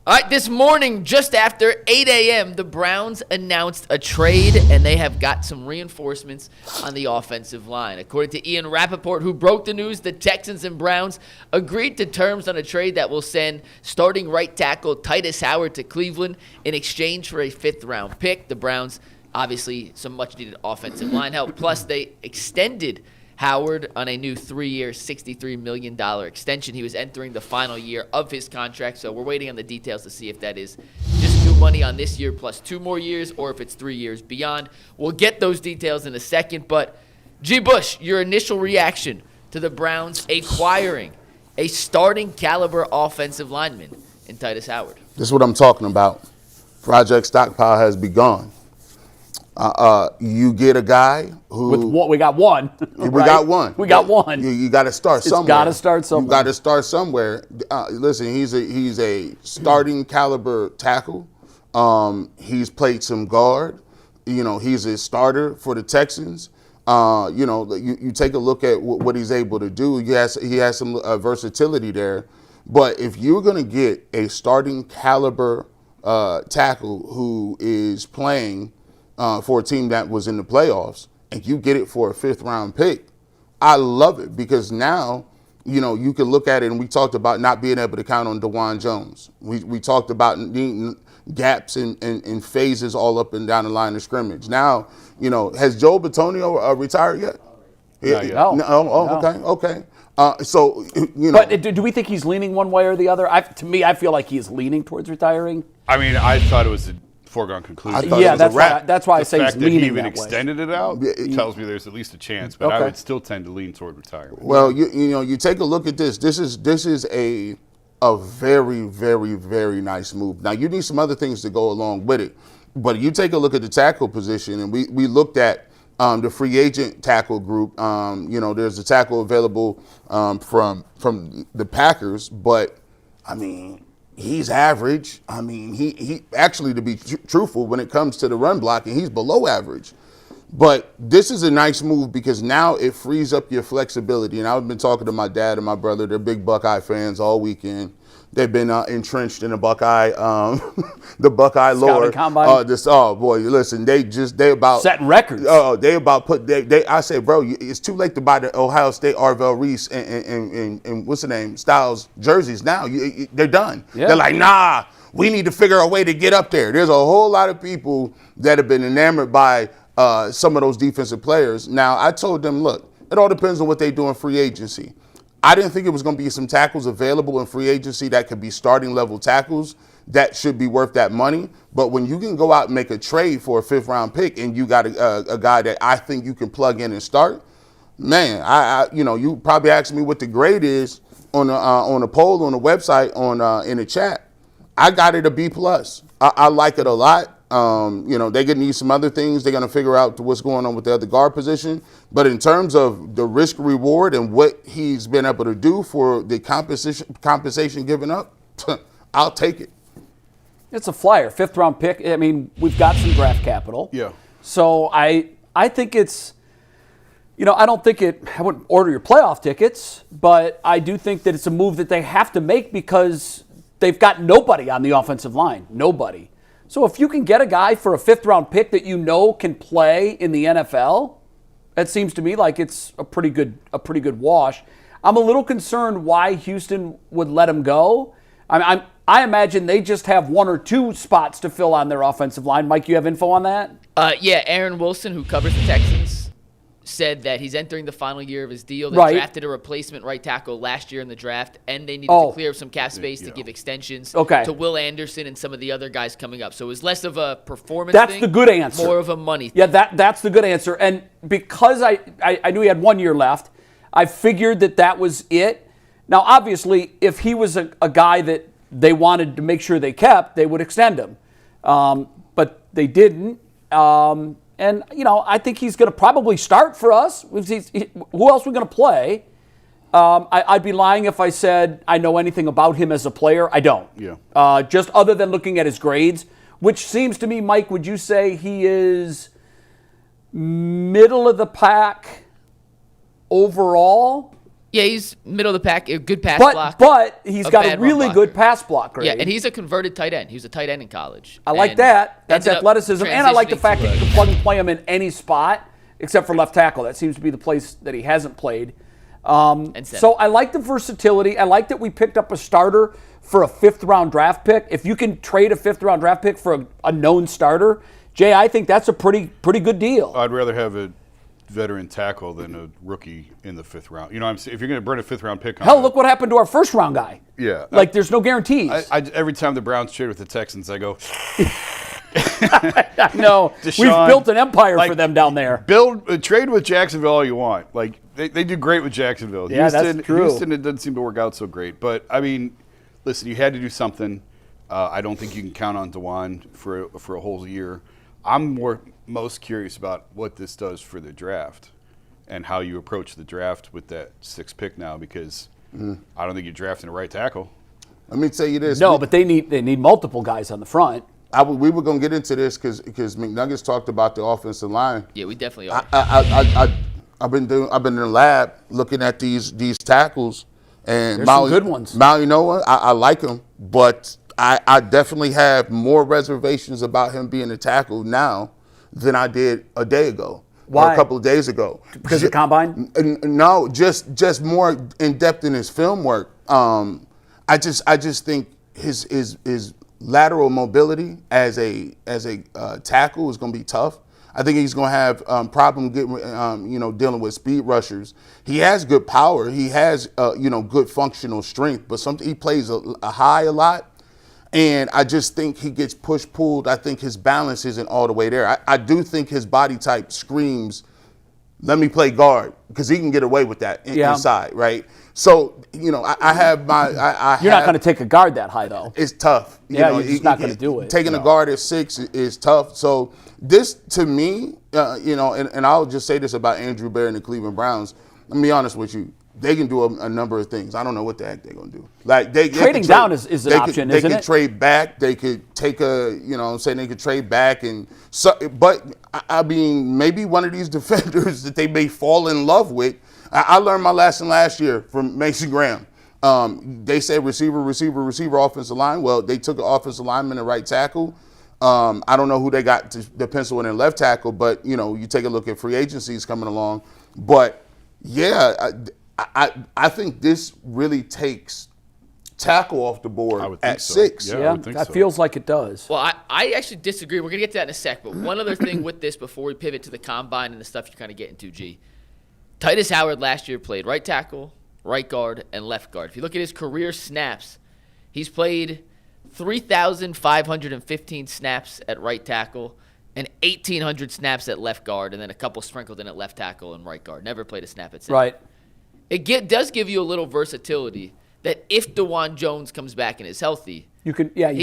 All right, this morning, just after 8 a.m., the Browns announced a trade, and they have got some reinforcements on the offensive line. According to Ian Rapoport, who broke the news, the Texans and Browns agreed to terms on a trade that will send starting right tackle Tytus Howard to Cleveland in exchange for a fifth-round pick. The Browns, obviously, some much-needed offensive line help. Plus, they extended Howard on a new 3-year, $63 million extension. He was entering the final year of his contract, so we're waiting on the details to see if that is just new money on this year plus 2 more years or if it's 3 years beyond. We'll get those details in a second, but G. Bush, your initial reaction to the Browns acquiring a starting caliber offensive lineman in Tytus Howard. This is what I'm talking about. Project Stockpile has begun. You get a guy who with what we got one. We got one. We got one. You got to start somewhere. It's got to start somewhere. You got to start somewhere. Listen, he's a starting caliber tackle. He's played some guard. He's a starter for the Texans. You take a look at what he's able to do. He has some versatility there. But if you're going to get a starting caliber tackle who is playing for a team that was in the playoffs, and you get it for a 5th-round pick, I love it because now, you can look at it, and we talked about not being able to count on DeJuan Jones. We talked about gaps and phases all up and down the line of scrimmage. Now, has Joe Bitonio retired yet? No. Okay. So, But do we think he's leaning one way or the other? To me, I feel like he's leaning towards retiring. I mean, I thought it was a foregone conclusion. Yeah, that's why I say he's leaning that way. The fact that he even extended it out tells me there's at least a chance, but I would still tend to lean toward retirement. Well, you take a look at this. This is a very, very, very nice move. Now, you need some other things to go along with it, but you take a look at the tackle position, and we looked at the free agent tackle group. There's a tackle available from the Packers, but I mean, he's average. I mean, he actually, to be truthful, when it comes to the run blocking, he's below average. But this is a nice move because now it frees up your flexibility. And I've been talking to my dad and my brother. They're big Buckeye fans all weekend. They've been entrenched in the Buckeye, the Buckeye lore. Listen, they about setting records. They about I say, bro, it's too late to buy the Ohio State Arvell Reese and what's the name, Styles jerseys now. They're done. Yeah. They're like, nah, we need to figure a way to get up there. There's a whole lot of people that have been enamored by some of those defensive players. Now, I told them, look, it all depends on what they do in free agency. I didn't think it was going to be some tackles available in free agency that could be starting level tackles that should be worth that money. But when you can go out and make a trade for a 5th-round pick and you got a guy that I think you can plug in and start, man, you probably asked me what the grade is on a poll on the website in the chat. I got it a B+. I like it a lot. They're going to need some other things. They're going to figure out what's going on with the other guard position. But in terms of the risk reward and what he's been able to do for the compensation given up, I'll take it. It's a flyer, 5th-round pick. I mean, we've got some draft capital. Yeah. So I think it's, I don't think I wouldn't order your playoff tickets, but I do think that it's a move that they have to make because they've got nobody on the offensive line. Nobody. So if you can get a guy for a 5th-round pick that can play in the NFL, that seems to me like it's a pretty good wash. I'm a little concerned why Houston would let him go. I imagine they just have 1 or 2 spots to fill on their offensive line. Mike, you have info on that? Yeah, Aaron Wilson, who covers the Texans, said that he's entering the final year of his deal. They drafted a replacement right tackle last year in the draft, and they needed to clear up some cap space to give extensions to Will Anderson and some of the other guys coming up. So it was less of a performance thing. That's the good answer. More of a money thing. Yeah, that's the good answer. And because I knew he had 1 year left, I figured that was it. Now, obviously, if he was a guy that they wanted to make sure they kept, they would extend him. But they didn't. And, I think he's going to probably start for us. Who else are we going to play? I'd be lying if I said I know anything about him as a player. I don't. Yeah. Just other than looking at his grades, which seems to me, Mike, would you say he is middle of the pack overall? Yeah, he's middle of the pack, a good pass block. But he's got a bad really run good blocker. pass block grade. Yeah, and he's a converted tight end. He was a tight end in college. I like And that. That's ended up athleticism. And I like the transitioning fact to that you can plug and play him in any spot except for left tackle. That seems to be the place that he hasn't played. So I like the versatility. I like that we picked up a starter for a 5th-round draft pick. If you can trade a 5th-round draft pick for a known starter, Jay, I think that's a pretty good deal. I'd rather have a veteran tackle than a rookie in the 5th round. You know what I'm saying? If you're going to burn a 5th-round pick on Hell, look what happened to our 1st-round guy. Yeah. Like, there's no guarantees. Every time the Browns trade with the Texans, I go, No, Deshaun, we've built an empire for them down there. Trade with Jacksonville all you want. Like, they do great with Jacksonville. Yeah, that's true. Houston, it doesn't seem to work out so great. But, I mean, listen, you had to do something. I don't think you can count on DeJuan for a whole year. I'm most curious about what this does for the draft and how you approach the draft with that 6th pick now, because I don't think you're drafting a right tackle. Let me tell you this. No, but they need multiple guys on the front. We were going to get into this because McNuggets talked about the offensive line. Yeah, we definitely are. I've been in the lab looking at these tackles, and There's some good ones. You know what? I like him, but I definitely have more reservations about him being a tackle now than I did a day ago. Why? Or a couple of days ago. Because of the combine? No, just more in depth in his film work. I just think his lateral mobility as a tackle is going to be tough. I think he's going to have problem getting dealing with speed rushers. He has good power. He has good functional strength, but he plays a high a lot. And I just think he gets pulled. I think his balance isn't all the way there. I do think his body type screams, let me play guard, because he can get away with that inside, right? So, I have my... You're not going to take a guard that high, though. It's tough. He's not going to do it. Taking a guard at 6 is tough. So this, to me, and I'll just say this about Andrew Bear and the Cleveland Browns. Let me be honest with you. They can do a number of things. I don't know what the heck they're going to do. Like trading down is an option, isn't it? They could trade back. They could take they could trade back. But I mean, maybe one of these defenders that they may fall in love with. I learned my lesson last year from Mason Graham. They said receiver, offensive line. Well, they took an offensive lineman and right tackle. I don't know who they got to pencil in left tackle, but, you take a look at free agencies coming along. But, yeah, I think this really takes tackle off the board at 6. Yeah, that feels like it does. Well, I actually disagree. We're going to get to that in a sec. But one other thing with this before we pivot to the combine and the stuff you're kind of getting to, G. Tytus Howard last year played right tackle, right guard, and left guard. If you look at his career snaps, he's played 3,515 snaps at right tackle and 1,800 snaps at left guard, and then a couple sprinkled in at left tackle and right guard. Never played a snap at center. Right. It does give you a little versatility that if DeJuan Jones comes back and is healthy, he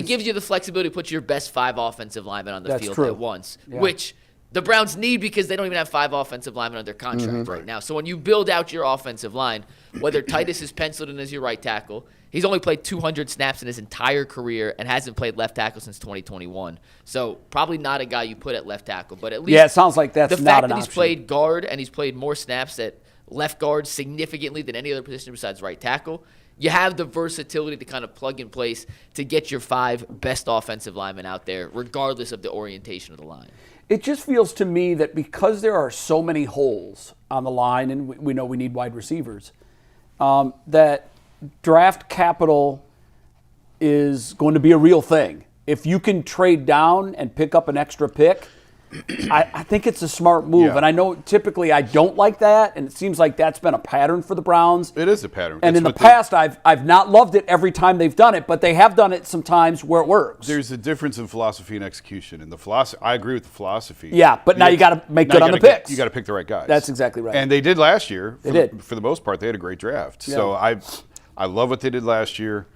gives you the flexibility to put your best 5 offensive linemen on the field at once, yeah. which the Browns need because they don't even have 5 offensive linemen under contract right now. So when you build out your offensive line, whether Tytus is penciled in as your right tackle, he's only played 200 snaps in his entire career and hasn't played left tackle since 2021. So probably not a guy you put at left tackle, but at least it sounds like that's the not fact an that he's option. played guard and he's played more snaps at left guard significantly than any other position besides right tackle. You have the versatility to kind of plug in place to get your 5 best offensive linemen out there, regardless of the orientation of the line. It just feels to me that because there are so many holes on the line, and we know we need wide receivers, that draft capital is going to be a real thing. If you can trade down and pick up an extra pick, I think it's a smart move. Yeah. And I know typically I don't like that, and it seems like that's been a pattern for the Browns. It is a pattern. And in the past, I've not loved it every time they've done it, but they have done it sometimes where it works. There's a difference in philosophy and execution. And the philosophy, I agree with the philosophy. Yeah, but now you got to make good on the picks. You got to pick the right guys. That's exactly right. And they did last year. For the most part, they had a great draft. Yeah. So I love what they did last year.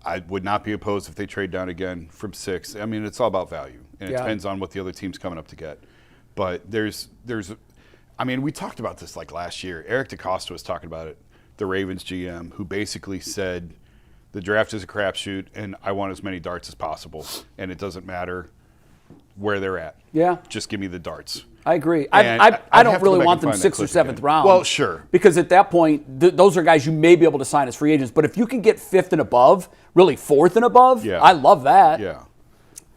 I would not be opposed if they trade down again from 6. I mean, it's all about value, and it depends on what the other team's coming up to get. But we talked about this like last year. Eric DeCosta was talking about it, the Ravens GM, who basically said the draft is a crapshoot, and I want as many darts as possible, and it doesn't matter where they're at. Yeah. Just give me the darts. I agree. And I I'd don't have to go really back want and them find that 6th or clip 7th again. round. Well, sure. Because at that point, those are guys you may be able to sign as free agents. But if you can get 5th and above, really 4th and above, I love that. Yeah.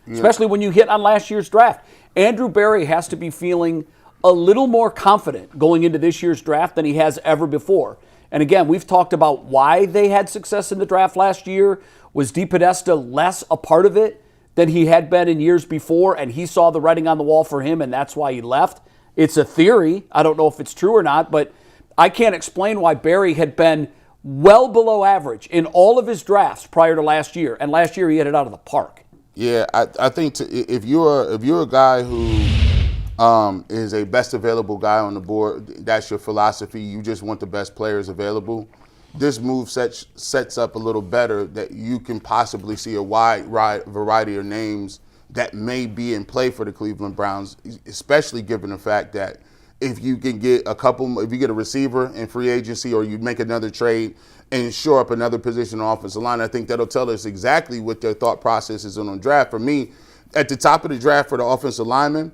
Especially when you hit on last year's draft. Andrew Berry has to be feeling a little more confident going into this year's draft than he has ever before. And again, we've talked about why they had success in the draft last year. Was DePodesta less a part of it than he had been in years before, and he saw the writing on the wall for him, and that's why he left? It's a theory. I don't know if it's true or not, but I can't explain why Berry had been well below average in all of his drafts prior to last year. And last year he hit it out of the park. Yeah, I think if you're a guy who is a best available guy on the board, that's your philosophy. You just want the best players available. This move sets up a little better that you can possibly see a wide variety of names that may be in play for the Cleveland Browns, especially given the fact that if you can get if you get a receiver in free agency or you make another trade and shore up another position on the offensive line, I think that'll tell us exactly what their thought process is on the draft. For me, at the top of the draft for the offensive linemen,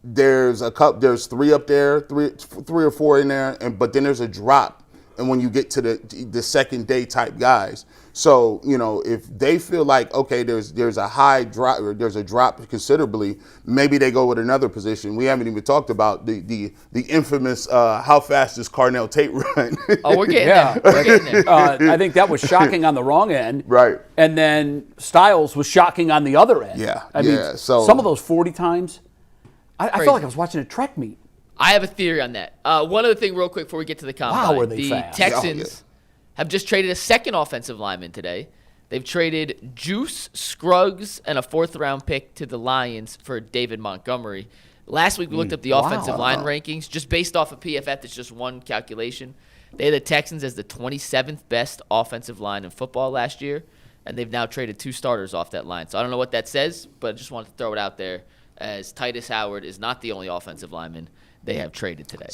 there's 3 up there, three or 4 in there, but then there's a drop. And when you get to the second day type guys, so if they feel like there's a high drop or there's a drop considerably, maybe they go with another position. We haven't even talked about the infamous how fast does Carnell Tate run? Oh, we're getting there. We're getting there. I think that was shocking on the wrong end, right? And then Styles was shocking on the other end. Yeah, I mean, so some of those 40 times, I felt like I was watching a trek meet. I have a theory on that. One other thing real quick before we get to the combine. Wow, are they the fast. Texans have just traded a second offensive lineman today. They've traded Juice, Scruggs, and a 4th-round pick to the Lions for David Montgomery. Last week we looked up the offensive line rankings just based off of PFF. It's just one calculation. They had the Texans as the 27th best offensive line in football last year, and they've now traded 2 starters off that line. So I don't know what that says, but I just wanted to throw it out there as Tytus Howard is not the only offensive lineman they have traded today.